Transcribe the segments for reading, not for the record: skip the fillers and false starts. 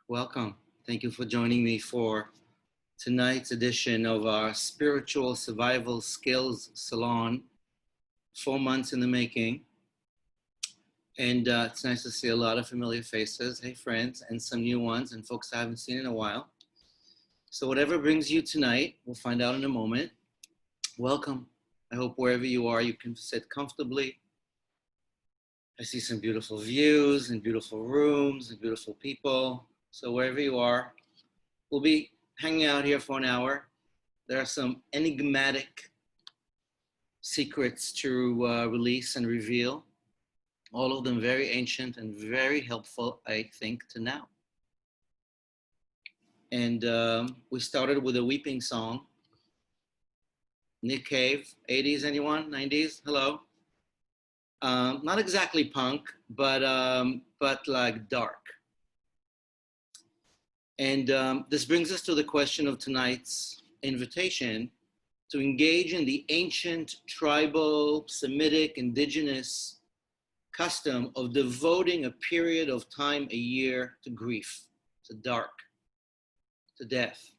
Welcome. Thank you for joining me for tonight's edition of our Spiritual Survival Skills Salon, 4 months in the making. And it's nice to see a lot of familiar faces. Hey, friends, and some new ones and folks I haven't seen in a while. So whatever brings you tonight, we'll find out in a moment. Welcome. I hope wherever you are, you can sit comfortably. I see some beautiful views and beautiful rooms and beautiful people. So wherever you are, we'll be hanging out here for an hour. There are some enigmatic secrets to release and reveal. All of them very ancient and very helpful, I think, to now. And we started with a weeping song. Nick Cave, 80s, anyone? 90s? Hello. Not exactly punk, but like dark. And this brings us to the question of tonight's invitation to engage in the ancient, tribal, Semitic, indigenous custom of devoting a period of time a year to grief, to dark, to death.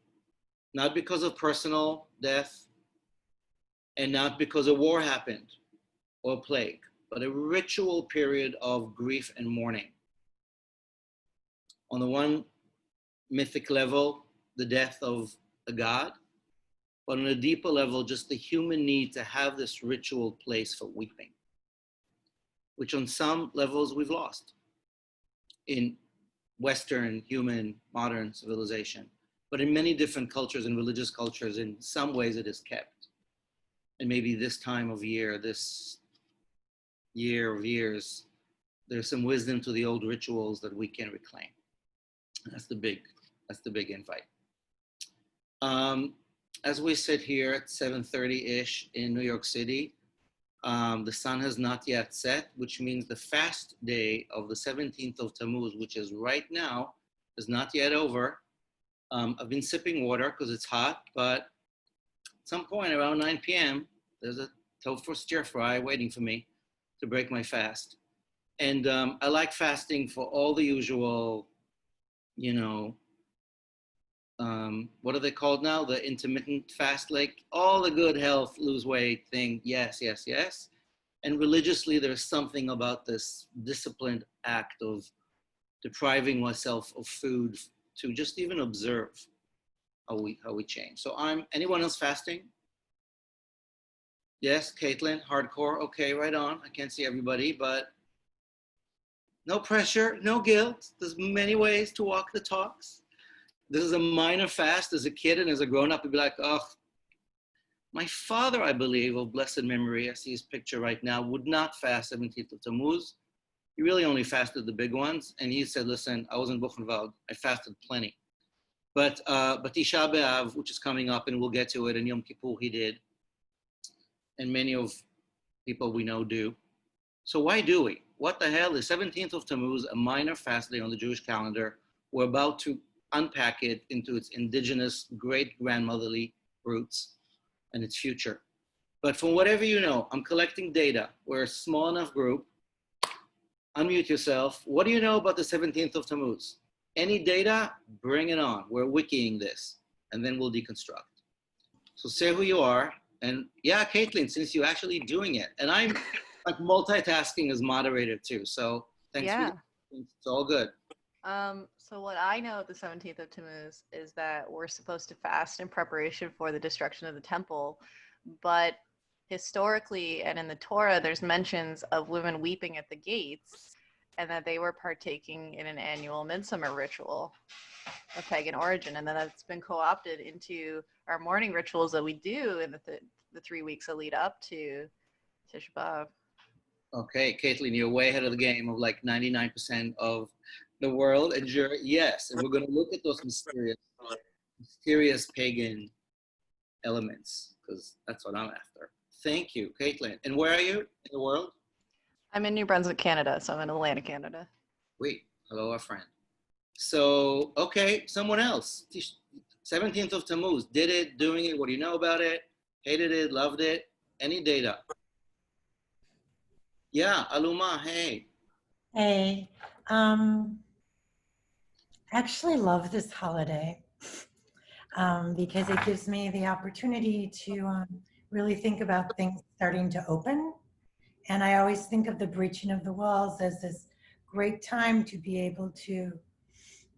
Not because of personal death and not because a war happened or plague, but a ritual period of grief and mourning. On the one mythic level, the death of a god, but on a deeper level, just the human need to have this ritual place for weeping, which on some levels we've lost in Western, human, modern civilization. But in many different cultures and religious cultures, in some ways it is kept. And maybe this time of year, this year of years, there's some wisdom to the old rituals that we can reclaim. That's the big invite. As we sit here at 7:30-ish in New York City, the sun has not yet set, which means the fast day of the 17th of Tammuz, which is right now, is not yet over. I've been sipping water because it's hot, but at some point around 9 p.m., there's a tofu stir fry waiting for me to break my fast. And I like fasting for all the usual, what are they called now? The intermittent fast, like all the good health, lose weight thing. Yes, yes, yes. And religiously, there's something about this disciplined act of depriving oneself of food to just even observe how we change. So anyone else fasting? Yes, Caitlin, hardcore. Okay, right on. I can't see everybody, but no pressure, no guilt. There's many ways to walk the talks. This is a minor fast. As a kid and as a grown-up, you'd be like, oh, my father, I believe, of blessed memory, I see his picture right now, would not fast 17th of Tammuz. He really only fasted the big ones. And he said, listen, I was in Buchenwald. I fasted plenty. But Tisha B'Av, which is coming up, and we'll get to it, and Yom Kippur he did. And many of people we know do. So why do we? What the hell is 17th of Tammuz, a minor fast day on the Jewish calendar? We're about to unpack it into its indigenous great-grandmotherly roots and its future. But from whatever you know, I'm collecting data. We're a small enough group. Unmute yourself. What do you know about the 17th of Tammuz? Any data? Bring it on. We're wikiing this, and then we'll deconstruct. So say who you are. And yeah, Caitlin, since you're actually doing it. And I'm like multitasking as moderator too. So thanks for it's all good. So what I know of the 17th of Tammuz is that we're supposed to fast in preparation for the destruction of the temple. But historically and in the Torah, there's mentions of women weeping at the gates and that they were partaking in an annual midsummer ritual of pagan origin. And then that's been co-opted into our mourning rituals that we do in the 3 weeks that lead up to Tisha B'Av. Okay, Caitlin, you're way ahead of the game of like 99% of the world. And yes, and we're going to look at those mysterious pagan elements, because that's what I'm after. Thank you, Caitlin. And where are you in the world? I'm in New Brunswick, Canada, so I'm in Atlantic, Canada. Wait, hello, our friend. So, okay, someone else. 17th of Tammuz, did it, doing it, what do you know about it? Hated it, loved it? Any data? Yeah, Aluma, hey. Hey, actually love this holiday because it gives me the opportunity to really think about things starting to open. And I always think of the breaching of the walls as this great time to be able to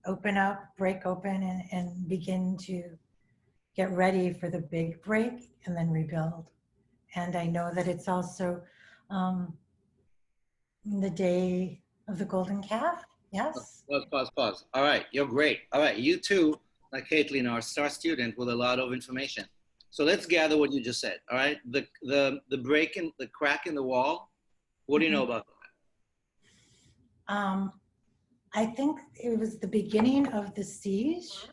open up, break open, and begin to get ready for the big break and then rebuild. And I know that it's also um, the day of the golden calf. Yes. Pause. All right, you're great. All right, you too, like Caitlin, are a star student with a lot of information. So let's gather what you just said. All right, the break in the crack in the wall. What do you know about that? I think it was the beginning of the siege,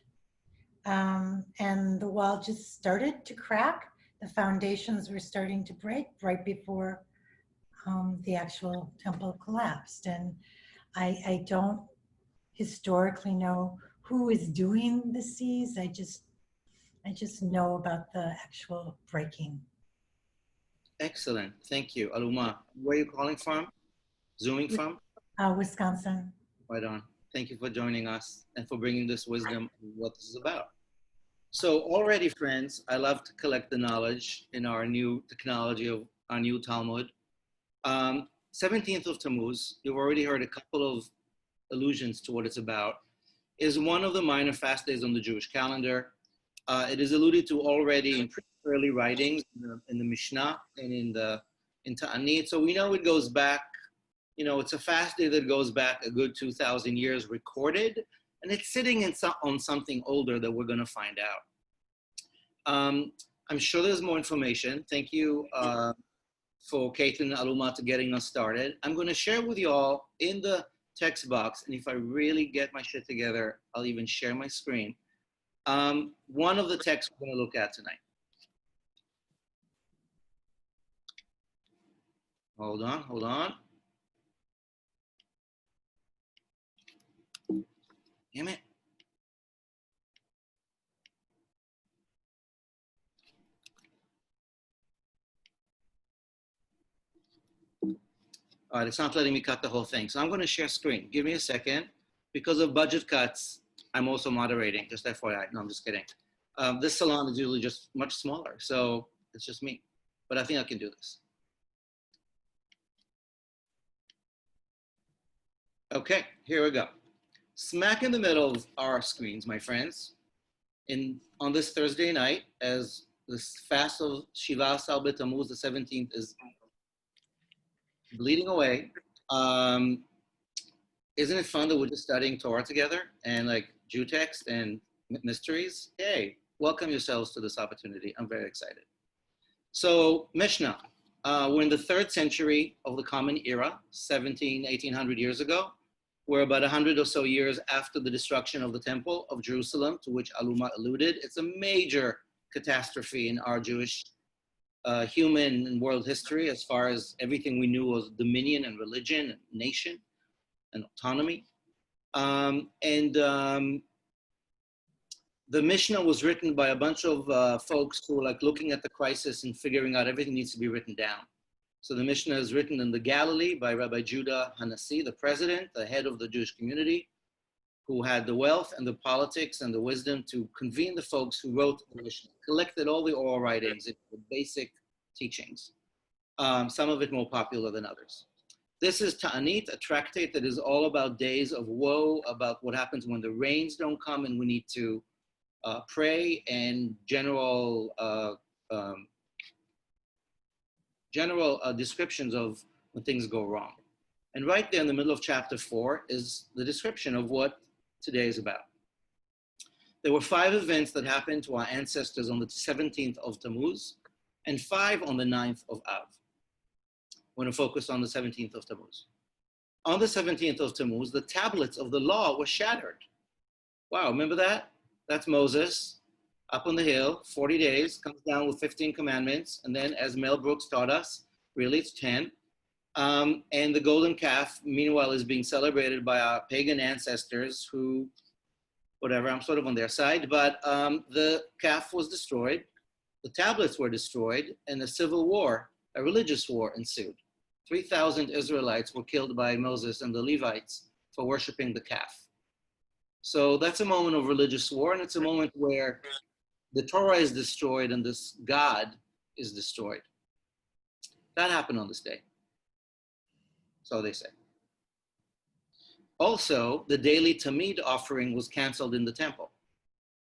and the wall just started to crack. The foundations were starting to break right before the actual temple collapsed. And I don't historically know who is doing the siege. I just know about the actual breaking. Excellent, thank you, Aluma. Where are you calling from? Zooming from? Wisconsin. Right on. Thank you for joining us and for bringing this wisdom of what this is about. So already, friends, I love to collect the knowledge in our new technology of our new Talmud. 17th of Tammuz, you've already heard a couple of allusions to what it's about, is one of the minor fast days on the Jewish calendar. It is alluded to already in pretty early writings in the Mishnah and in Ta'anit. So we know it goes back, it's a fast day that goes back a good 2,000 years recorded, and it's sitting on something older that we're going to find out. I'm sure there's more information. Thank you for Caitlin and Aluma to getting us started. I'm going to share with you all in the text box, and if I really get my shit together, I'll even share my screen. One of the texts we're going to look at tonight. Hold on. Damn it. All right, it's not letting me cut the whole thing. So I'm going to share screen. Give me a second. Because of budget cuts, I'm also moderating, just FYI. No, I'm just kidding. This salon is usually just much smaller, so it's just me. But I think I can do this. Okay, here we go. Smack in the middle of our screens, my friends, on this Thursday night, as this fast of Shiva Asar Tammuz, the 17th, is bleeding away. Isn't it fun that we're just studying Torah together and like Jew text and mysteries? Yay, welcome yourselves to this opportunity. I'm very excited. So Mishnah, we're in the 3rd century of the Common Era, 1800 years ago. We're about 100 or so years after the destruction of the Temple of Jerusalem, to which Aluma alluded. It's a major catastrophe in our Jewish human and world history, as far as everything we knew was dominion and religion and nation and autonomy. The Mishnah was written by a bunch of folks who were like looking at the crisis and figuring out everything needs to be written down. So the Mishnah is written in the Galilee by Rabbi Judah Hanassi, the president, the head of the Jewish community, who had the wealth and the politics and the wisdom to convene the folks who wrote the Mishnah, collected all the oral writings, the basic teachings, some of it more popular than others. This is Ta'anit, a tractate that is all about days of woe, about what happens when the rains don't come and we need to pray, and general descriptions of when things go wrong. And right there in the middle of chapter 4 is the description of what today is about. There were 5 events that happened to our ancestors on the 17th of Tammuz and 5 on the 9th of Av. We're going to focus on the 17th of Tammuz. On the 17th of Tammuz, the tablets of the law were shattered. Wow, remember that? That's Moses up on the hill, 40 days, comes down with 15 commandments. And then, as Mel Brooks taught us, really it's 10. And the golden calf, meanwhile, is being celebrated by our pagan ancestors who, whatever, I'm sort of on their side, but the calf was destroyed, the tablets were destroyed, and a civil war, a religious war ensued. 3,000 Israelites were killed by Moses and the Levites for worshiping the calf. So that's a moment of religious war, and it's a moment where the Torah is destroyed and this God is destroyed. That happened on this day. So they say. Also, the daily Tamid offering was canceled in the temple.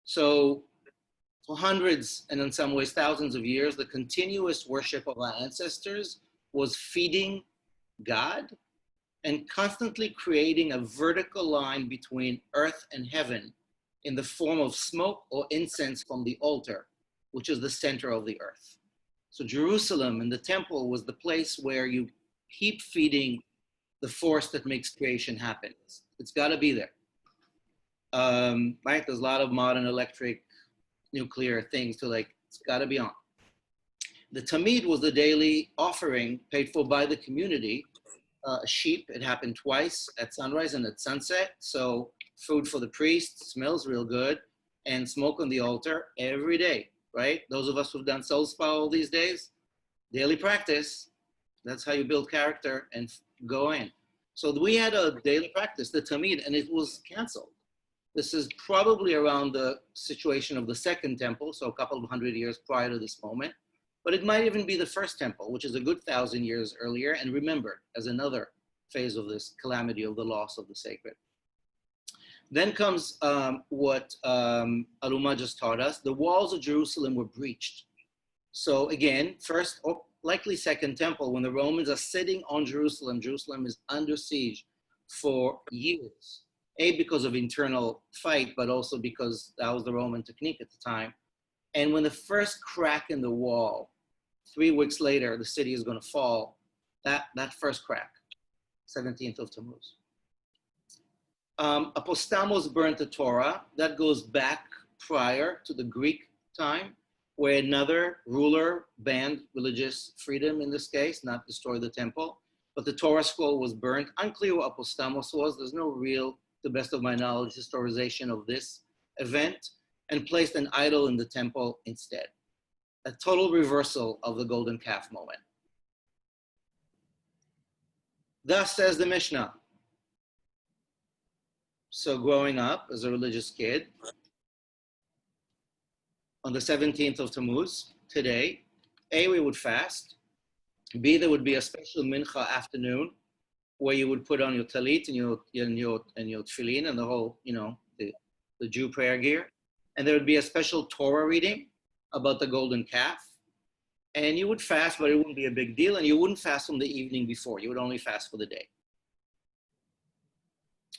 So for hundreds and in some ways thousands of years, the continuous worship of our ancestors was feeding God and constantly creating a vertical line between earth and heaven in the form of smoke or incense from the altar, which is the center of the earth. So Jerusalem and the temple was the place where you keep feeding the force that makes creation happen. It's got to be there. Right? There's a lot of modern electric, nuclear things to it's got to be on. The Tamid was the daily offering paid for by the community. A sheep, it happened twice at sunrise and at sunset. So food for the priest, smells real good, and smoke on the altar every day, right? Those of us who've done soul spa all these days, daily practice, that's how you build character and go in. So we had a daily practice, the Tamid, and it was canceled. This is probably around the situation of the second temple, so a couple of hundred years prior to this moment. But it might even be the first temple, which is a good 1,000 years earlier, and remembered as another phase of this calamity of the loss of the sacred. Then comes what Aluma just taught us. The walls of Jerusalem were breached. So again, first, or likely second temple, when the Romans are sitting on Jerusalem, Jerusalem is under siege for years. A, because of internal fight, but also because that was the Roman technique at the time. And when the first crack in the wall, 3 weeks later, the city is going to fall, that first crack, 17th of Tammuz. Apostamos burnt the Torah. That goes back prior to the Greek time, where another ruler banned religious freedom in this case, not destroy the temple. But the Torah scroll was burnt. Unclear what apostamos was. There's no real, to the best of my knowledge, historization of this event, and placed an idol in the temple instead. A total reversal of the golden calf moment. Thus says the Mishnah. So growing up as a religious kid, on the 17th of Tammuz, today, A, we would fast. B, there would be a special mincha afternoon where you would put on your talit and your tefillin and the whole, the Jew prayer gear. And there would be a special Torah reading about the golden calf. And you would fast, but it wouldn't be a big deal. And you wouldn't fast from the evening before. You would only fast for the day.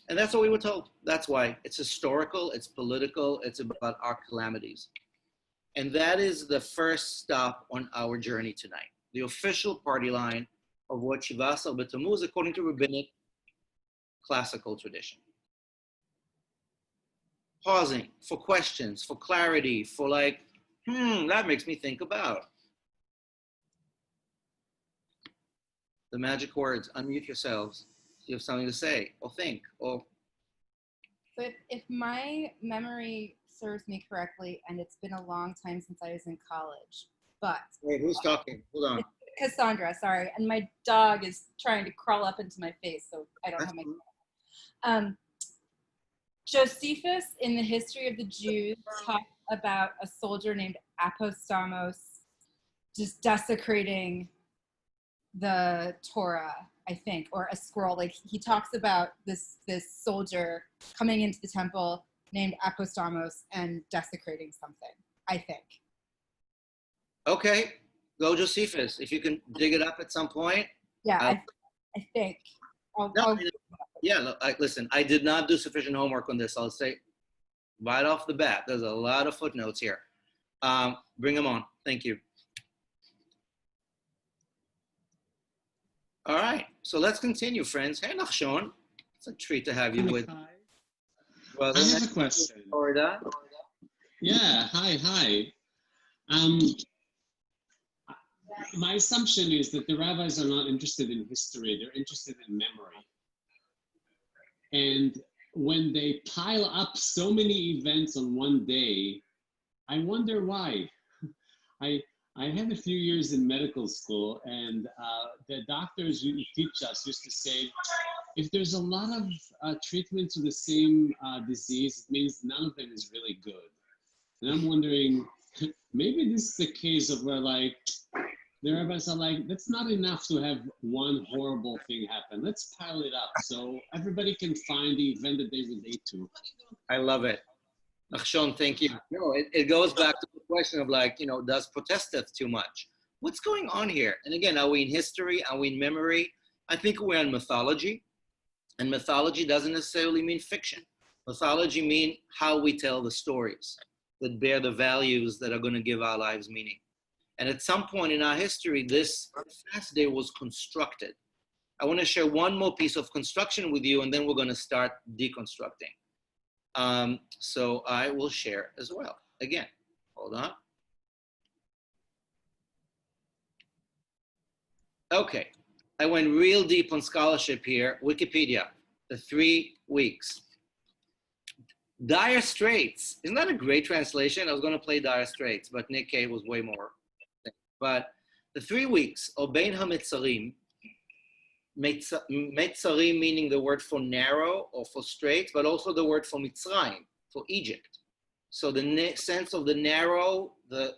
And that's what we were told. That's why it's historical, it's political, it's about our calamities. And that is the first stop on our journey tonight. The official party line of what Shiva Asar B'Tammuz according to rabbinic classical tradition. Pausing for questions, for clarity, for that makes me think about. The magic words, unmute yourselves. You have something to say or think or. So if my memory serves me correctly, and it's been a long time since I was in college, but. Wait, who's talking? Hold on. Cassandra, sorry. And my dog is trying to crawl up into my face, so I don't have my. Josephus in the history of the Jews talked about a soldier named Apostamos just desecrating the Torah, I think, or a scroll. He talks about this soldier coming into the temple named Apostamos and desecrating something, I think. Okay, go Josephus. If you can dig it up at some point. Yeah, I think. Listen, I did not do sufficient homework on this. I'll say right off the bat, there's a lot of footnotes here. Bring them on. Thank you. All right, so let's continue, friends. Hey, Nachshon. It's a treat to have you with brother. I have a question. Florida. Yeah, hi. My assumption is that the rabbis are not interested in history, they're interested in memory. And when they pile up so many events on one day, I wonder why. I had a few years in medical school, and the doctors who teach us used to say, if there's a lot of treatments of the same disease, it means none of them is really good. And I'm wondering, maybe this is the case of where like, the rabbis are like, that's not enough to have one horrible thing happen. Let's pile it up so everybody can find the event that they relate to. I love it. Nachshon, thank you. No, it goes back to the question of like, does protesteth too much? What's going on here? And again, are we in history? Are we in memory? I think we're in mythology. And mythology doesn't necessarily mean fiction. Mythology means how we tell the stories that bear the values that are going to give our lives meaning. And at some point in our history, this fast day was constructed. I want to share one more piece of construction with you, and then we're going to start deconstructing. So I will share as well. Again, hold on. Okay, I went real deep on scholarship here. Wikipedia, the 3 weeks. Dire Straits, isn't that a great translation? I was going to play Dire Straits, but Nick Cave was way more. But the 3 weeks, Obein HaMetzarim, Metzarim meaning the word for narrow or for straight, but also the word for Mitzrayim, for Egypt. So the sense of the narrow, the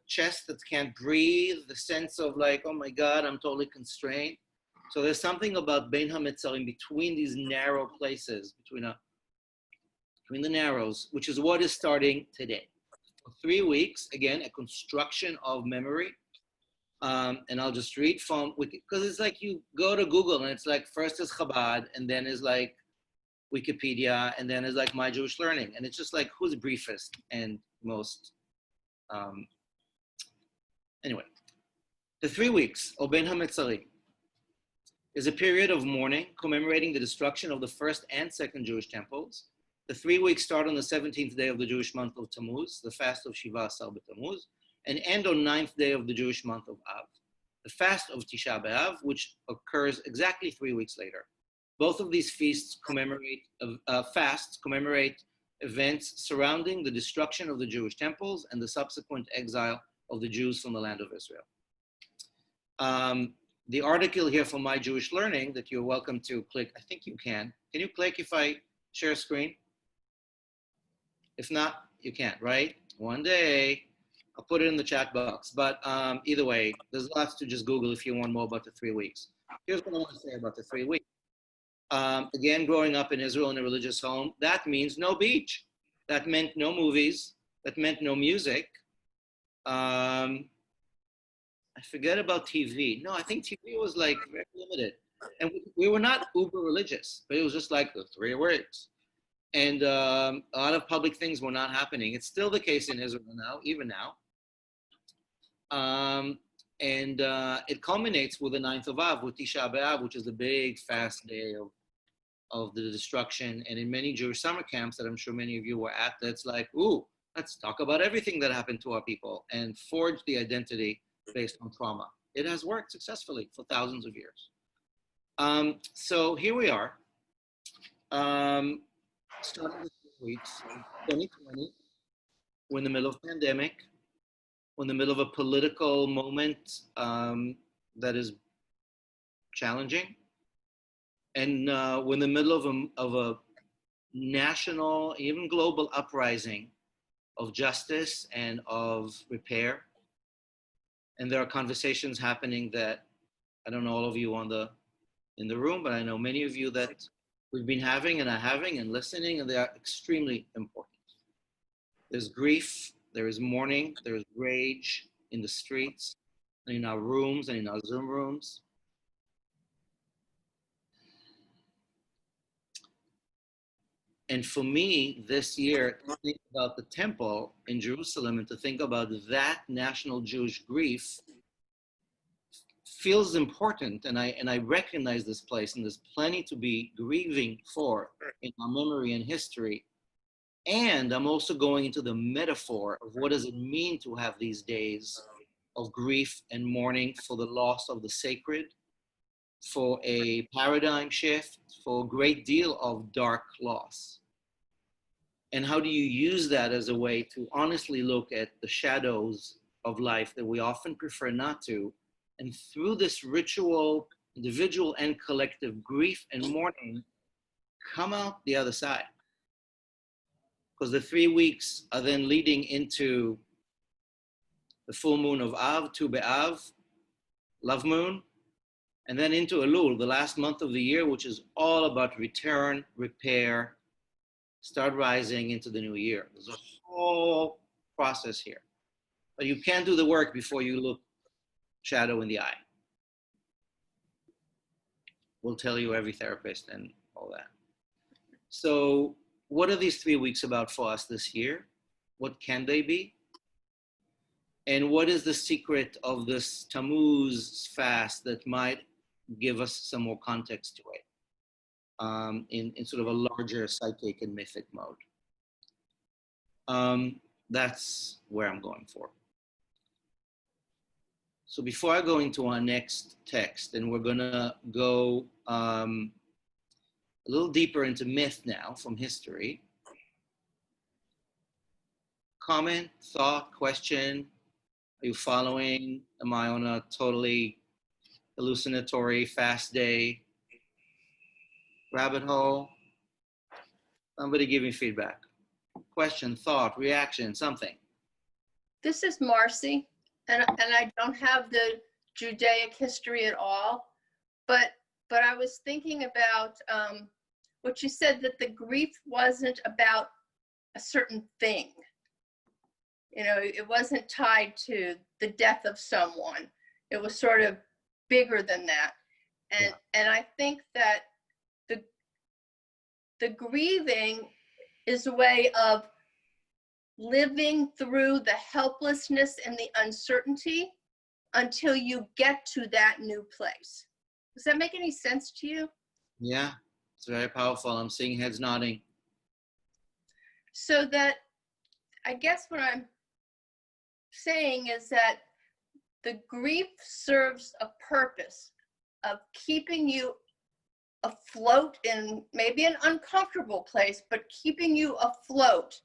chest that can't breathe, the sense of like, oh my God, I'm totally constrained. So there's something about Bein HaMetzarim, between these narrow places, between the narrows, which is what is starting today. For 3 weeks, again, a construction of memory. And I'll just read from, because it's like you go to Google and it's like first is Chabad, and then is like Wikipedia, and then is like My Jewish Learning. And it's just like who's briefest and most. Anyway, the 3 weeks, Obein HaMetzarim, is a period of mourning commemorating the destruction of the first and second Jewish temples. The 3 weeks start on the 17th day of the Jewish month of Tammuz, the fast of Shiva Asar B'Tammuz, and end on 9th day of the Jewish month of Av, the fast of Tisha B'Av, which occurs exactly 3 weeks later. Both of these fasts commemorate events surrounding the destruction of the Jewish temples and the subsequent exile of the Jews from the land of Israel. The article here from My Jewish Learning that you're welcome to click, I think you can. Can you click if I share screen? If not, you can't, right? One day, I'll put it in the chat box. But either way, there's lots to just Google if you want more about the 3 weeks. Here's what I want to say about the 3 weeks. Again, growing up in Israel in a religious home, that means no beach. That meant no movies. That meant no music. I forget about TV. No, I think TV was like very limited. And we were not uber religious, but it was just like the 3 weeks. And a lot of public things were not happening. It's still the case in Israel now, even now. It culminates with the 9th of Av, with Tisha B'Av, which is the big fast day of the destruction. And in many Jewish summer camps that I'm sure many of you were at, that's like, ooh, let's talk about everything that happened to our people and forge the identity based on trauma. It has worked successfully for thousands of years. So here we are, starting the 3 weeks, 2020, we're in the middle of pandemic, we're in the middle of a political moment that is challenging, and we're in the middle of a national, even global uprising of justice and of repair. And there are conversations happening that I don't know all of you in the room, but I know many of you that we've been having and are having and listening, and they are extremely important. There's grief, there is mourning, there is rage in the streets, and in our rooms and in our Zoom rooms. And for me, this year, to think about the temple in Jerusalem and to think about that national Jewish grief feels important. And I recognize this place, and there's plenty to be grieving for in our memory and history. And I'm also going into the metaphor of what does it mean to have these days of grief and mourning for the loss of the sacred, for a paradigm shift, for a great deal of dark loss. And how do you use that as a way to honestly look at the shadows of life that we often prefer not to? And through this ritual individual and collective grief and mourning come out the other side. Because the 3 weeks are then leading into the full moon of Av, Tu B'Av, love moon, and then into Elul, the last month of the year, which is all about return, repair, start rising into the new year. There's a whole process here. But you can't do the work before you look shadow in the eye. Will tell you every therapist and all that. So what are these 3 weeks about for us this year? What can they be? And what is the secret of this Tammuz fast that might give us some more context to it in sort of a larger psychic and mythic mode? That's where I'm going for. So before I go into our next text, and we're gonna go a little deeper into myth now from history. Comment, thought, question, are you following? Am I on a totally hallucinatory fast day rabbit hole? Somebody give me feedback. Question, thought, reaction, something. This is Marcy, and I don't have the Judaic history at all, but I was thinking about what you said, that the grief wasn't about a certain thing. You know, it wasn't tied to the death of someone. It was sort of bigger than that. And I think that the grieving is a way of living through the helplessness and the uncertainty until you get to that new place. Does that make any sense to you? Yeah, it's very powerful. I'm seeing heads nodding. So that, I guess what I'm saying is that the grief serves a purpose of keeping you afloat in maybe an uncomfortable place, but keeping you afloat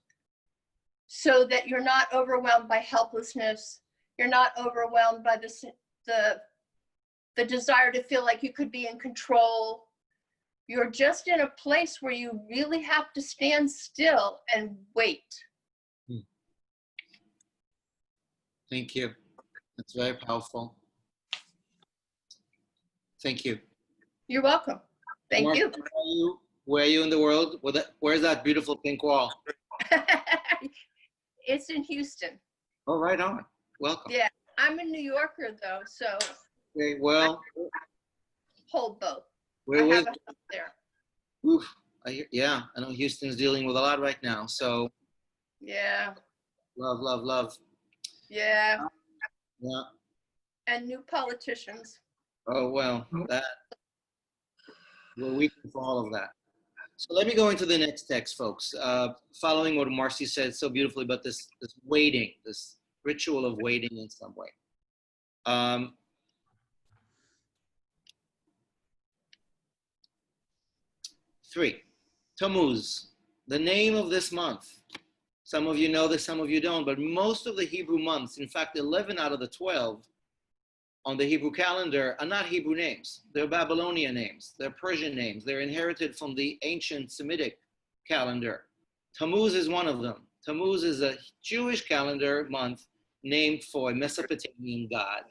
so that you're not overwhelmed by helplessness. You're not overwhelmed by the desire to feel like you could be in control. You're just in a place where you really have to stand still and wait. Thank you. That's very powerful. Thank you. You're welcome. Thank Mark, you. Where are you in the world? Where's that beautiful pink wall? It's in Houston. Oh, right on. Welcome. Yeah, I'm a New Yorker though, so Okay, well, hold both. we're I with, have a house there. oof, yeah, I know Houston's dealing with a lot right now. So Yeah, love, love, love. yeah, Yeah. and new politicians. Oh, well, we're waiting for all of that. So let me go into the next text, folks. Following what Marcy said so beautifully about this waiting, this ritual of waiting in some way. 3, Tammuz, the name of this month. Some of you know this, some of you don't, but most of the Hebrew months, in fact, 11 out of the 12 on the Hebrew calendar are not Hebrew names. They're Babylonian names. They're Persian names. They're inherited from the ancient Semitic calendar. Tammuz is one of them. Tammuz is a Jewish calendar month named for a Mesopotamian god.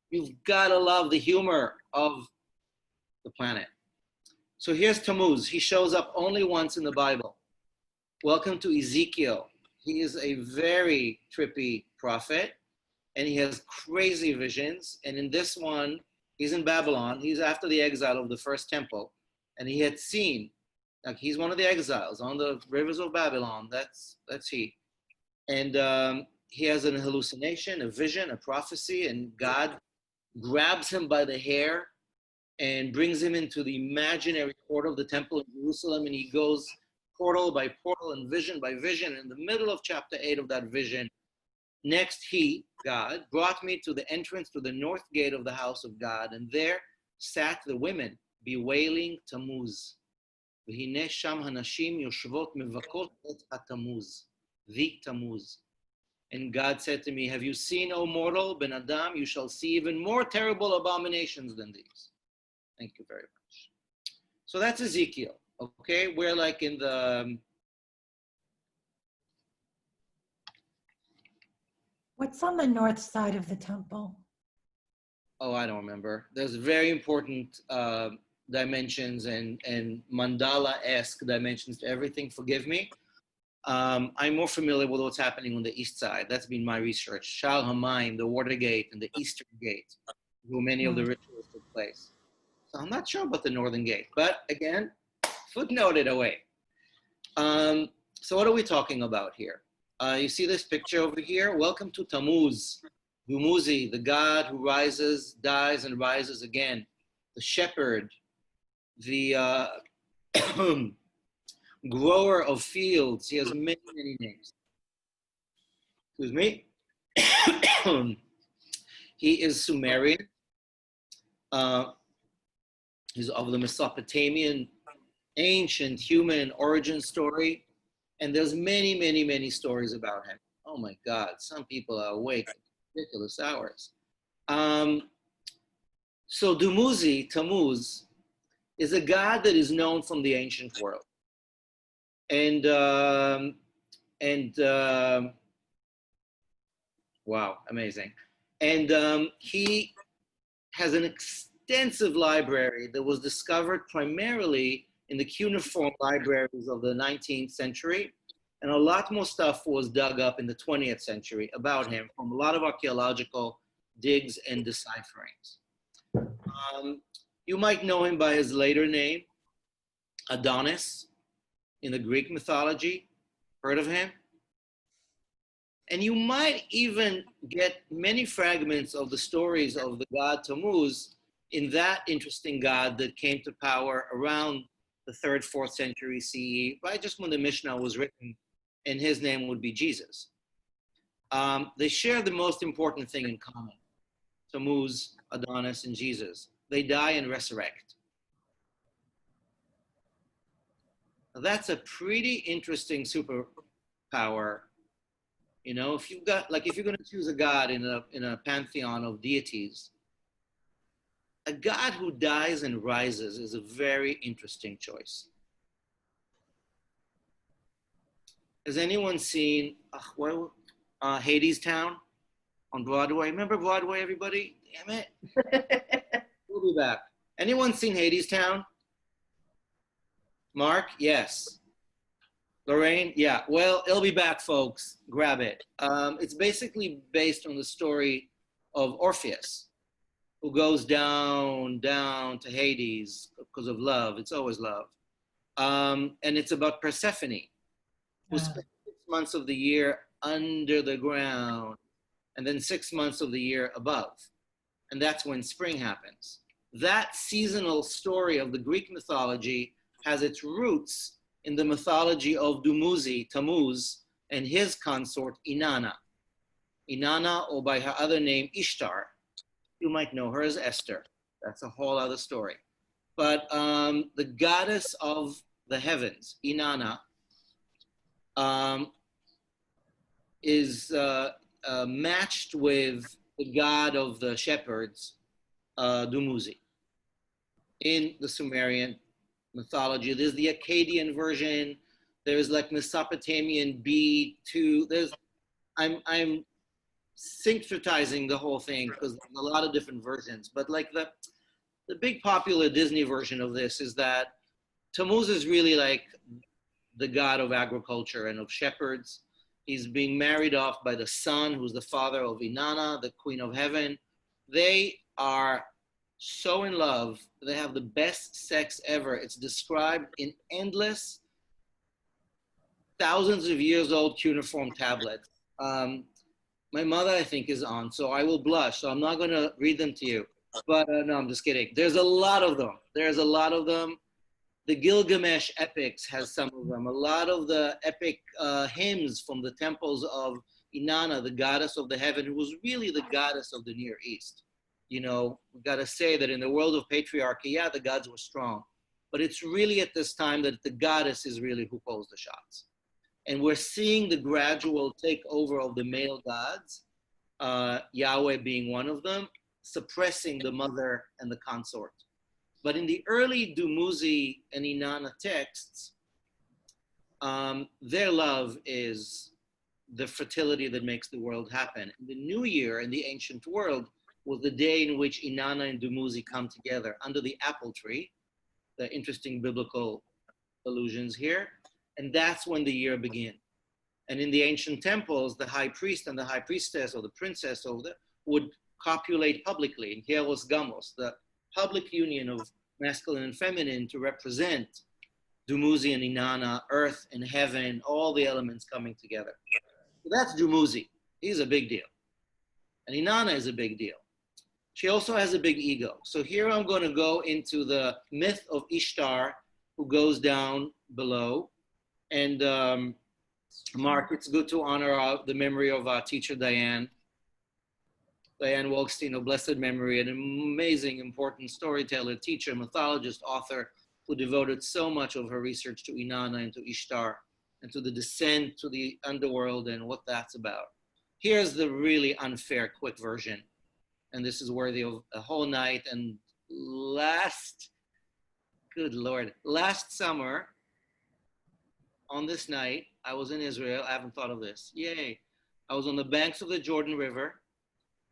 You've got to love the humor of the planet. So here's Tammuz. He shows up only once in the Bible. Welcome to Ezekiel. He is a very trippy prophet, and he has crazy visions. And in this one, he's in Babylon. He's after the exile of the first temple, and he had seen, like, he's one of the exiles on the rivers of Babylon. That's he. And he has an hallucination, a vision, a prophecy, and God grabs him by the hair and brings him into the imaginary court of the temple in Jerusalem, and he goes portal by portal and vision by vision. In the middle of chapter 8 of that vision, next he, God, brought me to the entrance to the north gate of the house of God, and there sat the women bewailing Tammuz. V'hineh sham hanashim yoshvot mevakot et haTammuz, the Tammuz. And God said to me, have you seen, O mortal, Ben Adam, you shall see even more terrible abominations than these. Thank you very much. So that's Ezekiel, okay? We're like in the... What's on the north side of the temple? Oh, I don't remember. There's very important dimensions and mandala-esque dimensions to everything. Forgive me. I'm more familiar with what's happening on the east side. That's been my research. Shal Hamayim, the water gate, and the eastern gate, where many of the rituals took place. So I'm not sure about the northern gate, but again, footnoted away. So what are we talking about here? You see this picture over here? Welcome to Tammuz, Dumuzi, the god who rises, dies, and rises again. The shepherd, the grower of fields. He has many, many names. Excuse me. He is Sumerian. He's of the Mesopotamian ancient human origin story. And there's many, many, many stories about him. Oh my God, some people are awake at ridiculous hours. So Dumuzi, Tammuz, is a god that is known from the ancient world. And wow, amazing. And he has an extensive library that was discovered primarily in the cuneiform libraries of the 19th century. And a lot more stuff was dug up in the 20th century about him from a lot of archaeological digs and decipherings. You might know him by his later name, Adonis, in the Greek mythology. Heard of him? And you might even get many fragments of the stories of the god Tammuz in that interesting god that came to power around the 3rd, 4th century CE, right just when the Mishnah was written, and his name would be Jesus. They share the most important thing in common, Tammuz, Adonis, and Jesus. They die and resurrect. Now, that's a pretty interesting superpower. You know, if you've got, like, if you're going to choose a god in a pantheon of deities, a god who dies and rises is a very interesting choice. Has anyone seen Hades Town on Broadway? Remember Broadway, everybody? Damn it. We'll be back. Anyone seen Hades Town? Mark? Yes. Lorraine? Yeah. Well, it'll be back, folks. Grab it. It's basically based on the story of Orpheus, who goes down to Hades because of love. It's always love. And it's about Persephone, who spent 6 months of the year under the ground and then 6 months of the year above. And that's when spring happens. That seasonal story of the Greek mythology has its roots in the mythology of Dumuzi, Tammuz, and his consort, Inanna. Inanna, or by her other name, Ishtar. You might know her as Esther. That's a whole other story. But the goddess of the heavens, Inanna, is matched with the god of the shepherds, Dumuzi. In the Sumerian mythology, there's the Akkadian version. There's like Mesopotamian B2. I'm syncretizing the whole thing because there's a lot of different versions. But like the big popular Disney version of this is that Tammuz is really like the god of agriculture and of shepherds. He's being married off by the sun, who's the father of Inanna, the queen of heaven. They are so in love. They have the best sex ever. It's described in endless, thousands of years old cuneiform tablets. My mother, I think, is on, so I will blush. So I'm not going to read them to you. But no, I'm just kidding. There's a lot of them. There's a lot of them. The Gilgamesh epics has some of them. A lot of the epic hymns from the temples of Inanna, the goddess of the heaven, who was really the goddess of the Near East. You know, we got to say that in the world of patriarchy, yeah, the gods were strong. But it's really at this time that the goddess is really who calls the shots. And we're seeing the gradual takeover of the male gods, Yahweh being one of them, suppressing the mother and the consort. But in the early Dumuzi and Inanna texts, their love is the fertility that makes the world happen. The new year in the ancient world was the day in which Inanna and Dumuzi come together under the apple tree. The interesting biblical allusions here. And that's when the year began. And in the ancient temples, the high priest and the high priestess or the princess would copulate publicly in Hieros Gamos, the public union of masculine and feminine to represent Dumuzi and Inanna, earth and heaven, all the elements coming together. So that's Dumuzi. He's a big deal. And Inanna is a big deal. She also has a big ego. So here I'm going to go into the myth of Ishtar, who goes down below. And Mark, it's good to honor the memory of our teacher, Diane Wolkstein, of blessed memory, an amazing, important storyteller, teacher, mythologist, author, who devoted so much of her research to Inanna and to Ishtar and to the descent to the underworld and what that's about. Here's the really unfair, quick version. And this is worthy of a whole night. And good Lord, last summer, on this night, I was in Israel. I haven't thought of this. Yay. I was on the banks of the Jordan River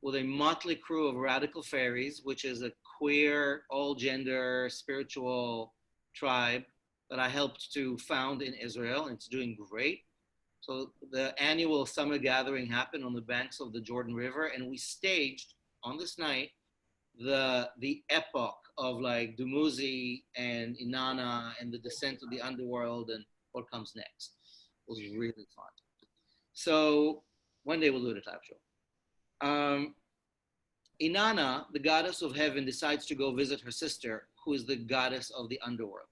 with a motley crew of radical fairies, which is a queer, all-gender, spiritual tribe that I helped to found in Israel, and it's doing great. So the annual summer gathering happened on the banks of the Jordan River, and we staged on this night the epoch of like Dumuzi and Inanna and the descent of the underworld and what comes next. It was really fun. So one day we'll do it at live show. Inanna, the goddess of heaven, decides to go visit her sister, who is the goddess of the underworld.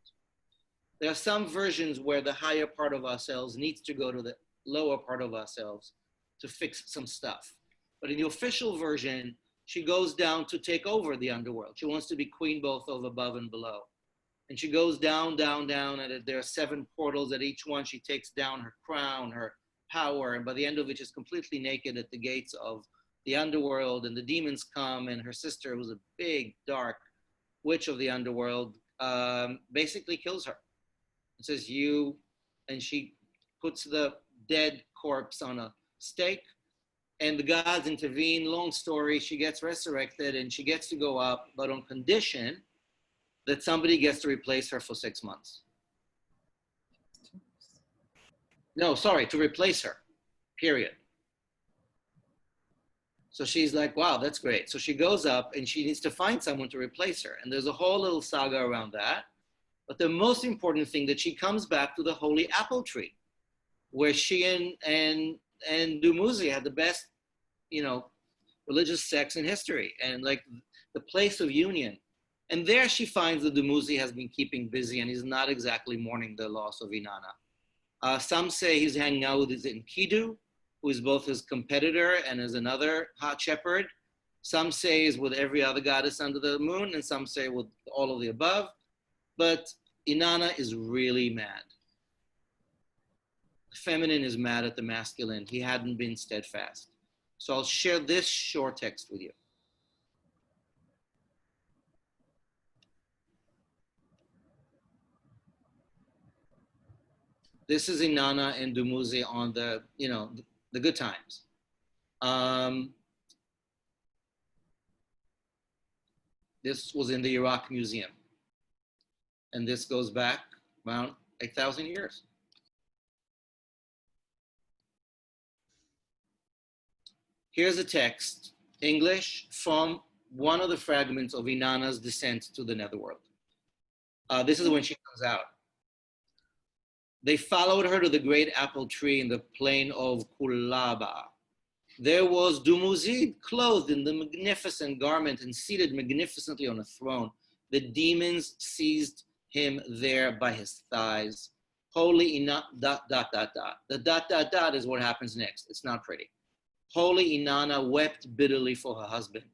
There are some versions where the higher part of ourselves needs to go to the lower part of ourselves to fix some stuff. But in the official version, she goes down to take over the underworld. She wants to be queen both of above and below. And she goes down, down, down, and there are 7 portals. At each one, she takes down her crown, her power, and by the end of it, she's completely naked at the gates of the underworld, and the demons come, and her sister, who's a big, dark witch of the underworld, basically kills her. It says, and she puts the dead corpse on a stake, and the gods intervene. Long story, she gets resurrected, and she gets to go up, but on condition that somebody gets to replace her for 6 months. No, sorry, to replace her, period. So she's like, wow, that's great. So she goes up and she needs to find someone to replace her. And there's a whole little saga around that. But the most important thing that she comes back to the holy apple tree, where she and Dumuzi had the best, religious sex in history, and like the place of union. And there she finds that Dumuzi has been keeping busy and he's not exactly mourning the loss of Inanna. Some say he's hanging out with his Enkidu, who is both his competitor and is another hot shepherd. Some say he's with every other goddess under the moon, and some say with all of the above. But Inanna is really mad. The feminine is mad at the masculine. He hadn't been steadfast. So I'll share this short text with you. This is Inanna and Dumuzi on the good times. This was in the Iraq Museum. And this goes back around 8,000 years. Here's a text, English, from one of the fragments of Inanna's descent to the netherworld. This is when she comes out. They followed her to the great apple tree in the plain of Kulaba. There was Dumuzi, clothed in the magnificent garment and seated magnificently on a throne. The demons seized him there by his thighs. Holy Inanna, ... The ... is what happens next. It's not pretty. Holy Inanna wept bitterly for her husband.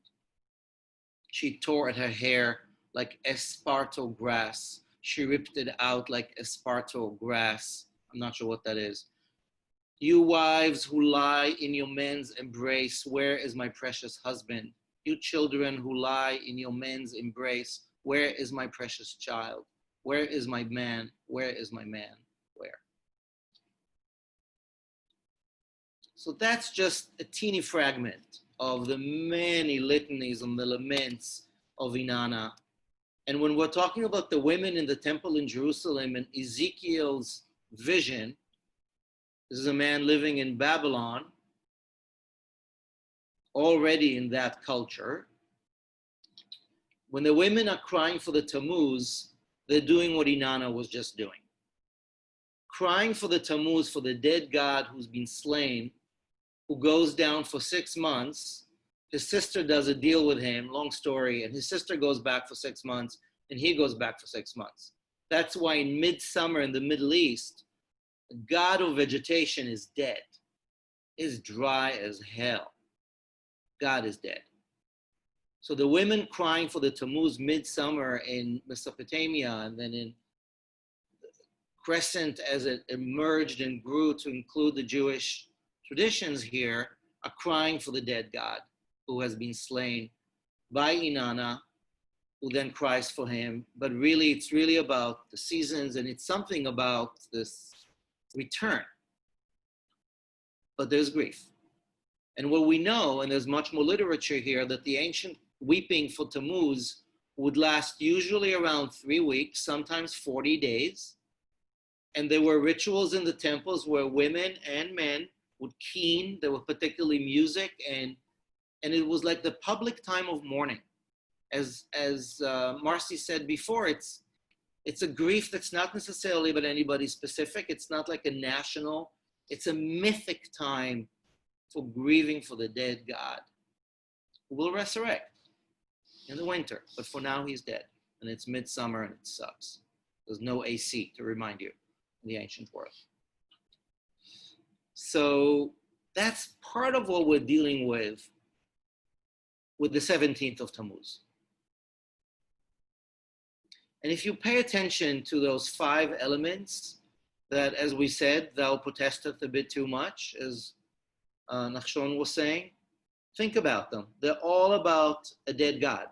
She tore at her hair like esparto grass. She ripped it out like esparto grass. I'm not sure what that is. You wives who lie in your men's embrace, where is my precious husband? You children who lie in your men's embrace, Where is my precious child? Where is my man? Where is my man? Where? So that's just a teeny fragment of the many litanies and the laments of Inanna. And when we're talking about the women in the temple in Jerusalem and Ezekiel's vision, this is a man living in Babylon, already in that culture. When the women are crying for the Tammuz, they're doing what Inanna was just doing. Crying for the Tammuz, for the dead god who's been slain, who goes down for 6 months. His sister does a deal with him, long story, and his sister goes back for 6 months, and he goes back for 6 months. That's why in midsummer in the Middle East, the god of vegetation is dead, is dry as hell. God is dead. So the women crying for the Tammuz midsummer in Mesopotamia and then in Crescent as it emerged and grew to include the Jewish traditions here are crying for the dead God who has been slain by Inanna, who then cries for him. But really, it's really about the seasons and it's something about this return. But there's grief. And what we know, and there's much more literature here, that the ancient weeping for Tammuz would last usually around 3 weeks, sometimes 40 days. And there were rituals in the temples where women and men would keen. There were particularly music, and it was like the public time of mourning. As Marcy said before, it's a grief that's not necessarily about anybody specific. It's not like a national, it's a mythic time for grieving for the dead God who will resurrect in the winter. But for now, he's dead, and it's midsummer, and it sucks. There's no AC, to remind you, in the ancient world. So that's part of what we're dealing with the 17th of Tammuz. And if you pay attention to those 5 elements that, as we said, thou protesteth a bit too much, as Nachshon was saying, think about them. They're all about a dead God.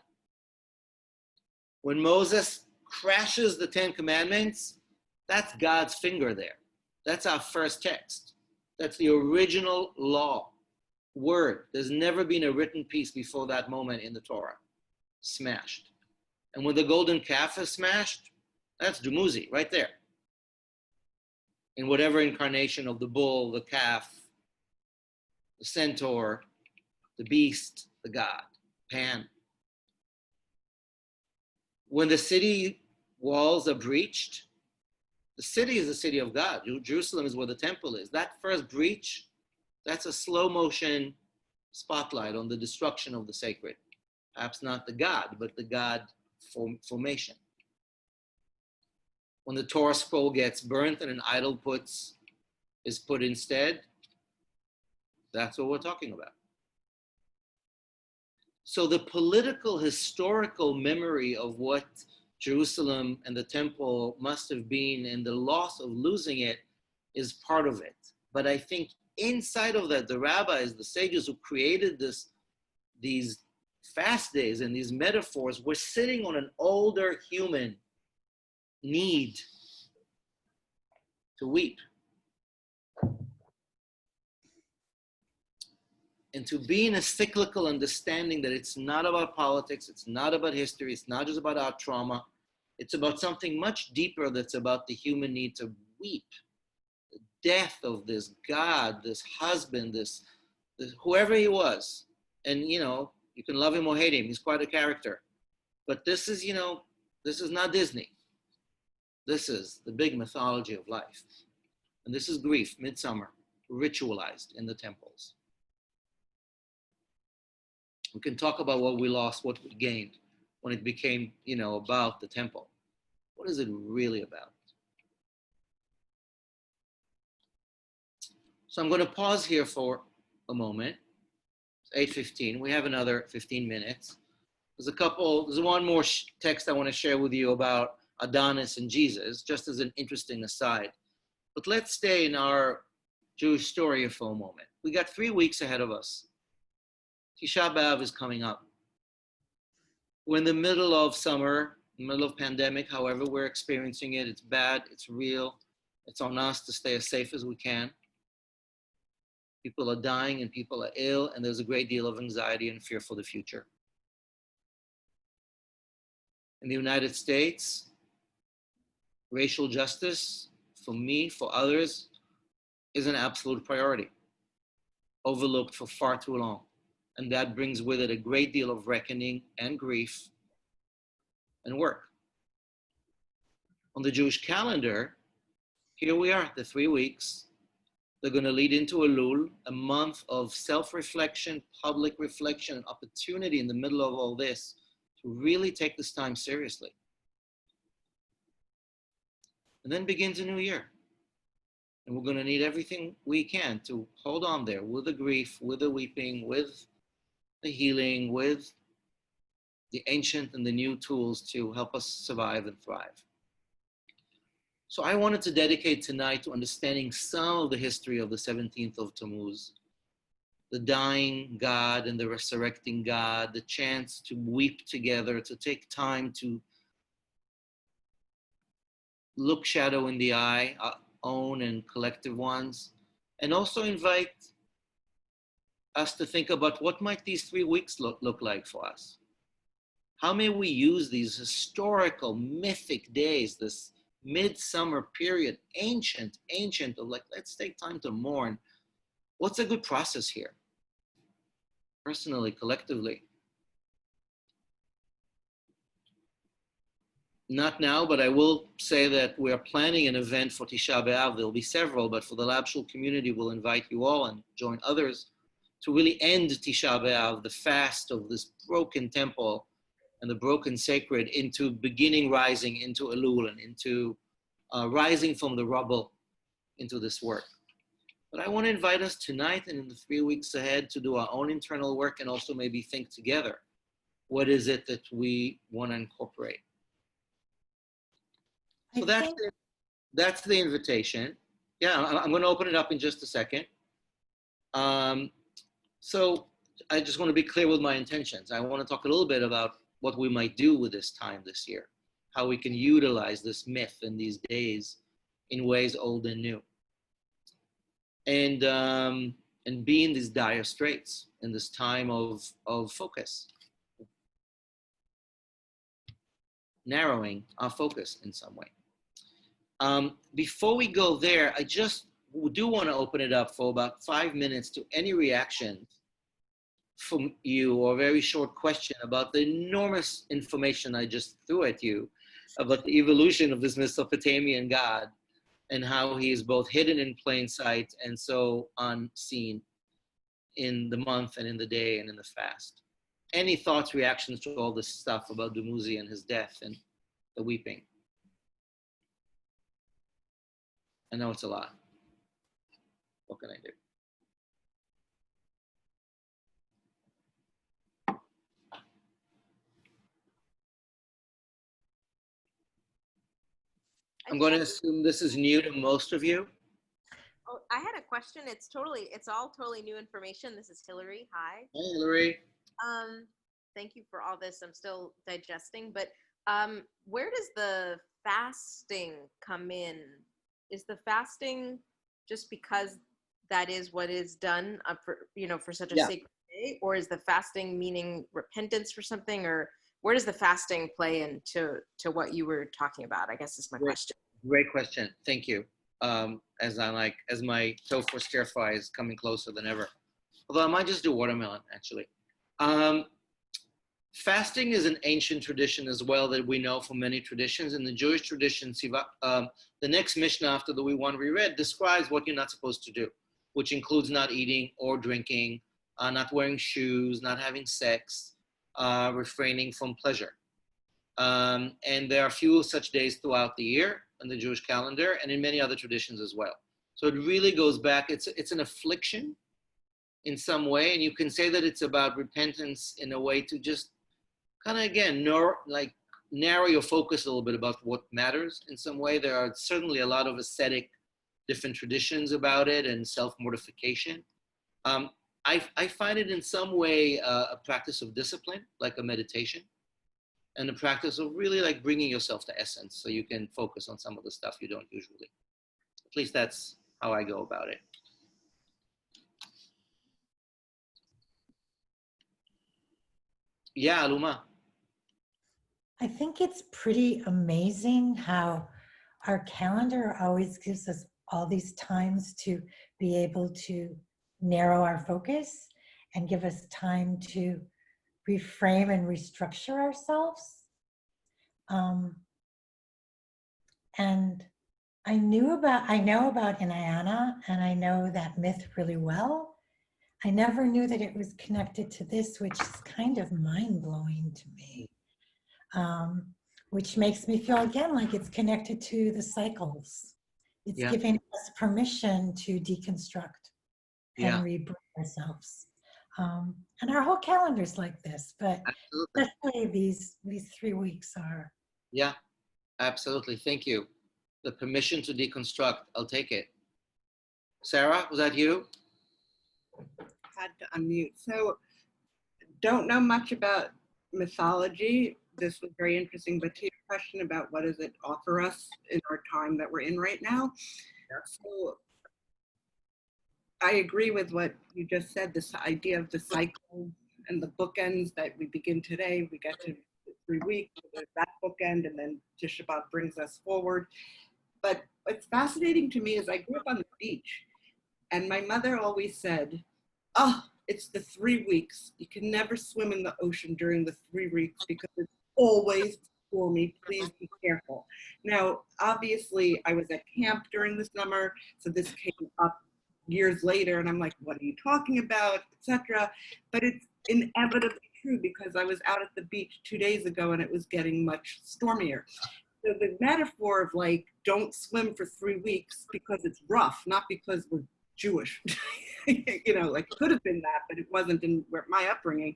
When Moses crashes the 10 Commandments, that's God's finger there. That's our first text. That's the original law, word. There's never been a written piece before that moment in the Torah. Smashed. And when the golden calf is smashed, that's Dumuzi, right there. In whatever incarnation of the bull, the calf, the centaur, the beast, the god, Pan. When the city walls are breached, the city is the city of God. Jerusalem is where the temple is. That first breach, that's a slow motion spotlight on the destruction of the sacred. Perhaps not the God, but the God formation. When the Torah scroll gets burnt and an idol is put instead, that's what we're talking about. So the political, historical memory of what Jerusalem and the temple must have been and the loss of losing it is part of it. But I think inside of that, the rabbis, the sages who created these fast days and these metaphors were sitting on an older human need to weep. And to be in a cyclical understanding that it's not about politics, it's not about history, it's not just about our trauma, it's about something much deeper that's about the human need to weep. The death of this God, this husband, this whoever he was. And, you know, you can love him or hate him, he's quite a character. But this is, you know, this is not Disney. This is the big mythology of life. And this is grief, midsummer, ritualized in the temples. We can talk about what we lost, what we gained when it became, you know, about the temple. What is it really about? So I'm going to pause here for a moment. It's 8:15. We have another 15 minutes. There's one more text I want to share with you about Adonis and Jesus, just as an interesting aside. But let's stay in our Jewish story for a moment. We got 3 weeks ahead of us. Tisha B'Av is coming up. We're in the middle of summer. in the middle of pandemic, however we're experiencing it. It's bad, it's real. It's on us to stay as safe as we can. People are dying and people are ill, and there's a great deal of anxiety and fear for the future. In the United States, racial justice, for me, for others, is an absolute priority, overlooked for far too long. And that brings with it a great deal of reckoning and grief and work. On the Jewish calendar, here we are, the 3 weeks. They're going to lead into Elul, a month of self-reflection, public reflection, and opportunity in the middle of all this to really take this time seriously. And then begins a new year. And we're going to need everything we can to hold on there with the grief, with the weeping, with the healing, with the ancient and the new tools to help us survive and thrive. So I wanted to dedicate tonight to understanding some of the history of the 17th of Tammuz, the dying God and the resurrecting God, the chance to weep together, to take time to look shadow in the eye, our own and collective ones, and also invite us to think about what might these 3 weeks look like for us. How may we use these historical, mythic days, this midsummer period, ancient, of like, let's take time to mourn. What's a good process here? Personally, collectively. Not now, but I will say that we are planning an event for Tisha B'Av. There'll be several, but for the Lab Shul community, we'll invite you all and join others to really end Tisha B'Av, the fast of this broken temple and the broken sacred, into beginning rising into Elul and into rising from the rubble into this work. But I want to invite us tonight and in the 3 weeks ahead to do our own internal work and also maybe think together. What is it that we want to incorporate? So that's the invitation. Yeah, I'm going to open it up in just a second. So I just want to be clear with my intentions. I want to talk a little bit about what we might do with this time this year, how we can utilize this myth in these days in ways old and new. And be in these dire straits in this time of focus. Narrowing our focus in some way. Before we go there, I just do want to open it up for about 5 minutes to any reactions from you, or a very short question about the enormous information I just threw at you about the evolution of this Mesopotamian God and how he is both hidden in plain sight and so unseen in the month and in the day and in the fast. Any thoughts, reactions to all this stuff about Dumuzi and his death and the weeping? I know it's a lot. What can I do? I'm going to assume this is new to most of you. Oh, I had a question. It's all totally new information. This is Hillary. Hi. Hi, Hillary. Thank you for all this. I'm still digesting, but where does the fasting come in? Is the fasting just because that is what is done for such a sacred day, or is the fasting meaning repentance for something, or where does the fasting play into what you were talking about? I guess is my question. Great question. Thank you. As my toe for stir fry is coming closer than ever. Although I might just do watermelon, actually. Fasting is an ancient tradition as well that we know from many traditions. In the Jewish tradition, the next Mishnah after the one we read describes what you're not supposed to do, which includes not eating or drinking, not wearing shoes, not having sex, refraining from pleasure. And there are a few such days throughout the year in the Jewish calendar and in many other traditions as well. So it really goes back. It's an affliction in some way, and you can say that it's about repentance in a way to just kind of, again, narrow your focus a little bit about what matters in some way. There are certainly a lot of ascetic different traditions about it and self-mortification. I find it in some way a practice of discipline, like a meditation. and the practice of really like bringing yourself to essence so you can focus on some of the stuff you don't usually. At least that's how I go about it. Yeah, Aluma. I think it's pretty amazing how our calendar always gives us all these times to be able to narrow our focus and give us time to reframe and restructure ourselves. And I know about Inayana, and I know that myth really well. I never knew that it was connected to this, which is kind of mind-blowing to me. Which makes me feel again like it's connected to the cycles. It's giving us permission to deconstruct and rebrand ourselves. And our whole calendar's like this, but especially these 3 weeks are. Yeah, absolutely. Thank you. The permission to deconstruct. I'll take it. Sarah, was that you? Had to unmute. So, don't know much about mythology. This was very interesting, but to your question about what does it offer us in our time that we're in right now. So I agree with what you just said, this idea of the cycle and the bookends that we begin today. We get to 3 weeks, there's that bookend, and then Tisha B'Av brings us forward. But what's fascinating to me is I grew up on the beach, and my mother always said, oh, it's the 3 weeks. You can never swim in the ocean during the 3 weeks because it's always stormy. Please be careful. Now, obviously, I was at camp during the summer, so this came up years later, and I'm like, what are you talking about, etc. But it's inevitably true because I was out at the beach 2 days ago and it was getting much stormier. So the metaphor of like, don't swim for 3 weeks because it's rough, not because we're Jewish, you know, like it could have been that, but it wasn't in my upbringing,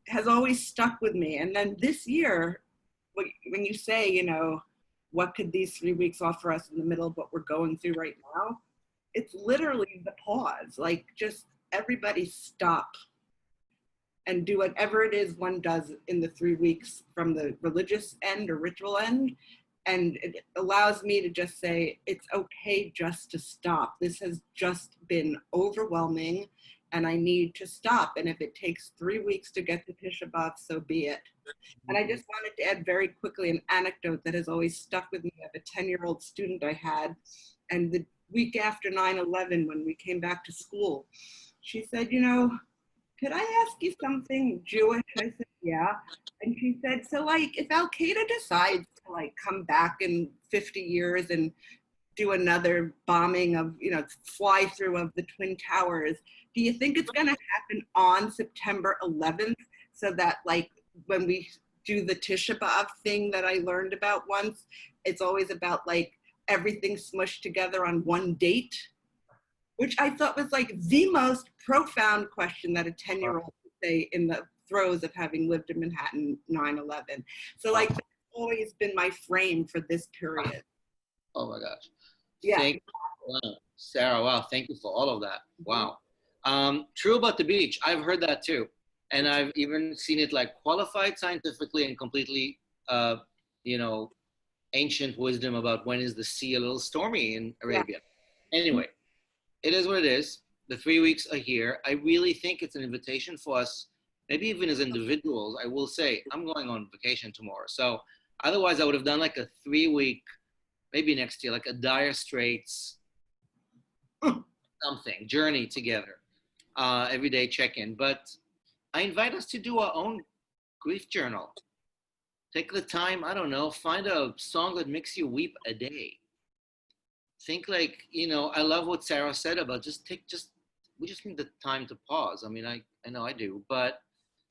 has always stuck with me. And then this year, when you say, you know, what could these 3 weeks offer us in the middle of what we're going through right now? It's literally the pause, like just everybody stop and do whatever it is one does in the 3 weeks from the religious end or ritual end. And it allows me to just say, it's okay just to stop. This has just been overwhelming and I need to stop. And if it takes 3 weeks to get to Tisha B'Av, so be it. And I just wanted to add very quickly an anecdote that has always stuck with me of a 10-year-old student I had. And the week after 9/11, when we came back to school, she said, you know, could I ask you something Jewish? I said, yeah. And she said, so like if Al-Qaeda decides to like come back in 50 years and do another bombing of, you know, fly through of the Twin Towers, do you think it's gonna happen on September 11th? So that like when we do the Tisha B'Av thing that I learned about once, it's always about like everything smushed together on one date, which I thought was like the most profound question that a 10-year-old would say in the throes of having lived in Manhattan 9/11. So like that's always been my frame for this period. Oh my gosh. Yeah. Wow. Sarah, wow, thank you for all of that. Wow. True about the beach. I've heard that too. And I've even seen it like qualified scientifically and completely, you know, ancient wisdom about when is the sea a little stormy in Arabia. Yeah. Anyway, it is what it is. The 3 weeks are here. I really think it's an invitation for us, maybe even as individuals. I will say, I'm going on vacation tomorrow. So otherwise I would have done like a 3-week, maybe next year, like a Dire Straits something, journey together, everyday check-in. But I invite us to do our own grief journal. Take the time, I don't know, find a song that makes you weep a day. Think like, you know, I love what Sarah said about we just need the time to pause. I mean, I know I do, but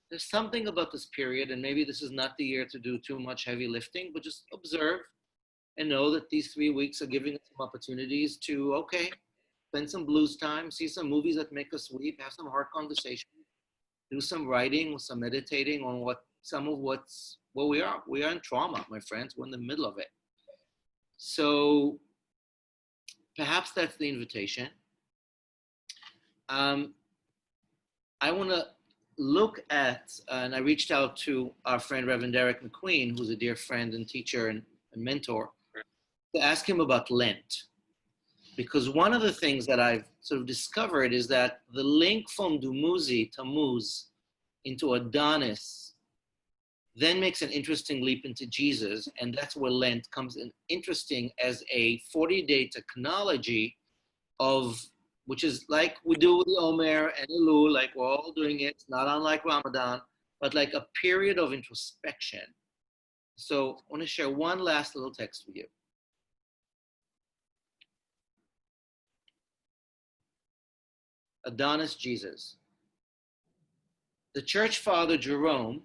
there's something about this period, and maybe this is not the year to do too much heavy lifting, but just observe and know that these 3 weeks are giving us some opportunities to, okay, spend some blues time, see some movies that make us weep, have some hard conversations, do some writing, some meditating on we are. We are in trauma, my friends. We're in the middle of it. So perhaps that's the invitation. I want to look at, and I reached out to our friend Reverend Derek McQueen, who's a dear friend and teacher and mentor, to ask him about Lent. Because one of the things that I've sort of discovered is that the link from Tammuz, into Adonis, then makes an interesting leap into Jesus, and that's where Lent comes in interesting as a 40-day technology of, which is like we do with the Omer and Elul, like we're all doing it, it's not unlike Ramadan, but like a period of introspection. So I want to share one last little text with you. Adonis Jesus. The church father Jerome,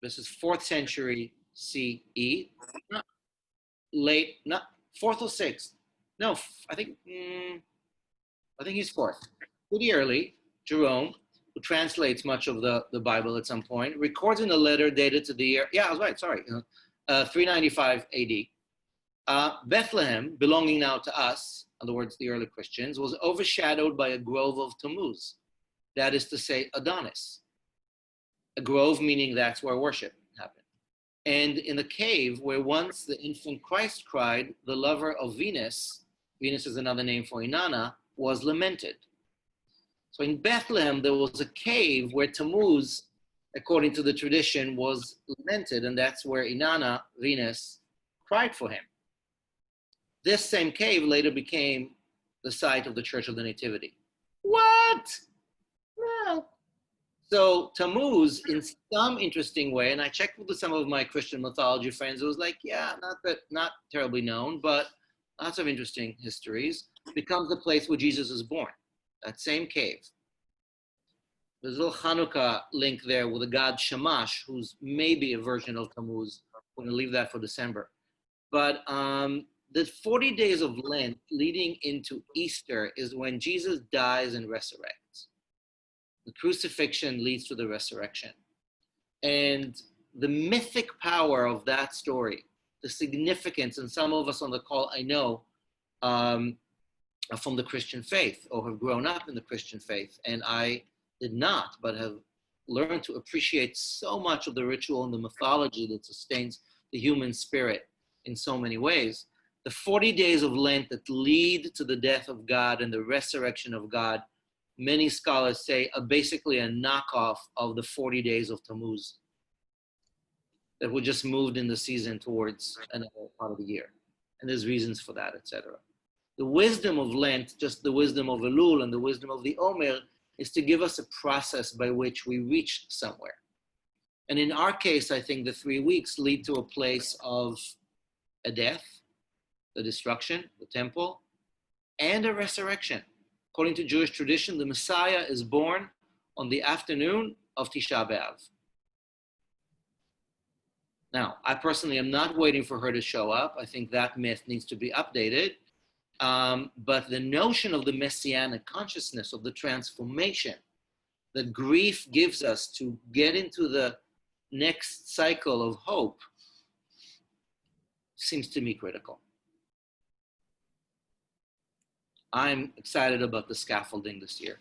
this is 4th century CE, not 4th or 6th. No, I think he's 4th. Pretty early, Jerome, who translates much of the Bible at some point, records in a letter dated to the year, I was right, sorry, 395 AD. Bethlehem, belonging now to us, in other words, the early Christians, was overshadowed by a grove of Tammuz. That is to say, Adonis. A grove meaning that's where worship happened. And in the cave where once the infant Christ cried, the lover of Venus, Venus is another name for Inanna, was lamented. So in Bethlehem, there was a cave where Tammuz, according to the tradition, was lamented, and that's where Inanna, Venus, cried for him. This same cave later became the site of the Church of the Nativity. What? No. So Tammuz, in some interesting way, and I checked with some of my Christian mythology friends, it was like, not terribly known, but lots of interesting histories, becomes the place where Jesus was born, that same cave. There's a little Hanukkah link there with the god Shamash, who's maybe a version of Tammuz. We're going to leave that for December. But the 40 days of Lent leading into Easter is when Jesus dies and resurrects. The crucifixion leads to the resurrection. And the mythic power of that story, the significance, and some of us on the call I know are from the Christian faith or have grown up in the Christian faith. And I did not, but have learned to appreciate so much of the ritual and the mythology that sustains the human spirit in so many ways. The 40 days of Lent that lead to the death of God and the resurrection of God, many scholars say, are basically a knockoff of the 40 days of Tammuz that were just moved in the season towards another part of the year. And there's reasons for that, etc. The wisdom of Lent, just the wisdom of Elul and the wisdom of the Omer, is to give us a process by which we reach somewhere. And in our case, I think the 3 weeks lead to a place of a death, the destruction, the temple, and a resurrection. According to Jewish tradition, the Messiah is born on the afternoon of Tisha B'Av. Now, I personally am not waiting for her to show up. I think that myth needs to be updated. But the notion of the messianic consciousness, of the transformation that grief gives us to get into the next cycle of hope, seems to me critical. I'm excited about the scaffolding this year.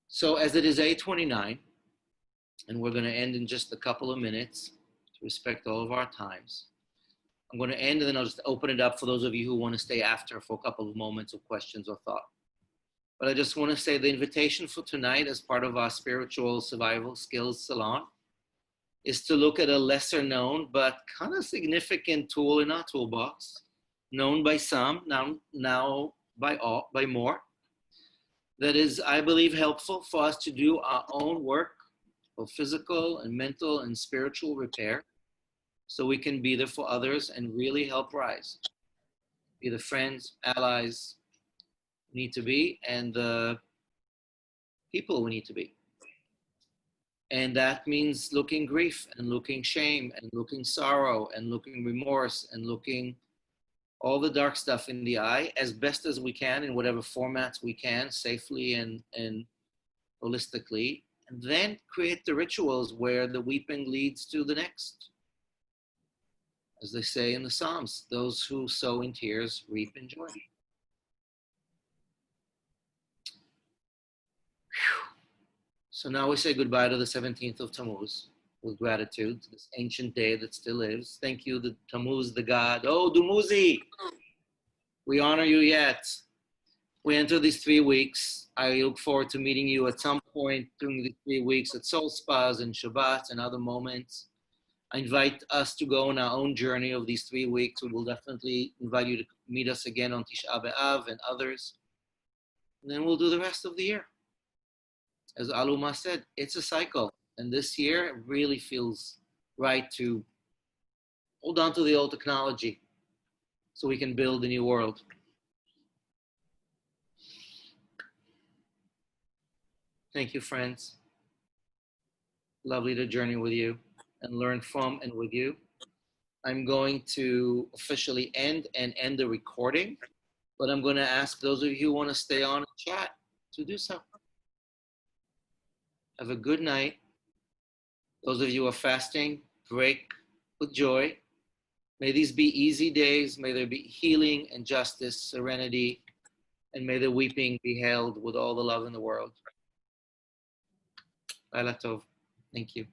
So as it is 8:29, and we're going to end in just a couple of minutes to respect all of our times, I'm going to end and then I'll just open it up for those of you who want to stay after for a couple of moments of questions or thought. But I just want to say the invitation for tonight as part of our spiritual survival skills salon is to look at a lesser known but kind of significant tool in our toolbox, known by some, now by more, that is, I believe, helpful for us to do our own work of physical and mental and spiritual repair so we can be there for others and really help rise. Be the friends, allies we need to be, and the people we need to be. And that means looking grief and looking shame and looking sorrow and looking remorse and looking all the dark stuff in the eye as best as we can in whatever formats we can, safely and holistically, and then create the rituals where the weeping leads to the next. As they say in the Psalms, those who sow in tears reap in joy. So now we say goodbye to the 17th of Tammuz with gratitude to this ancient day that still lives. Thank you, the Tammuz, the god. Oh, Dumuzi, we honor you yet. We enter these 3 weeks. I look forward to meeting you at some point during these 3 weeks at Soul Spas and Shabbat and other moments. I invite us to go on our own journey of these 3 weeks. We will definitely invite you to meet us again on Tisha B'Av and others. And then we'll do the rest of the year. As Aluma said, it's a cycle. And this year it really feels right to hold on to the old technology so we can build a new world. Thank you, friends. Lovely to journey with you and learn from and with you. I'm going to officially end the recording, but I'm going to ask those of you who want to stay on and chat to do so. Have a good night. Those of you who are fasting, break with joy. May these be easy days. May there be healing and justice, serenity, and may the weeping be held with all the love in the world. Laila Tov. Thank you.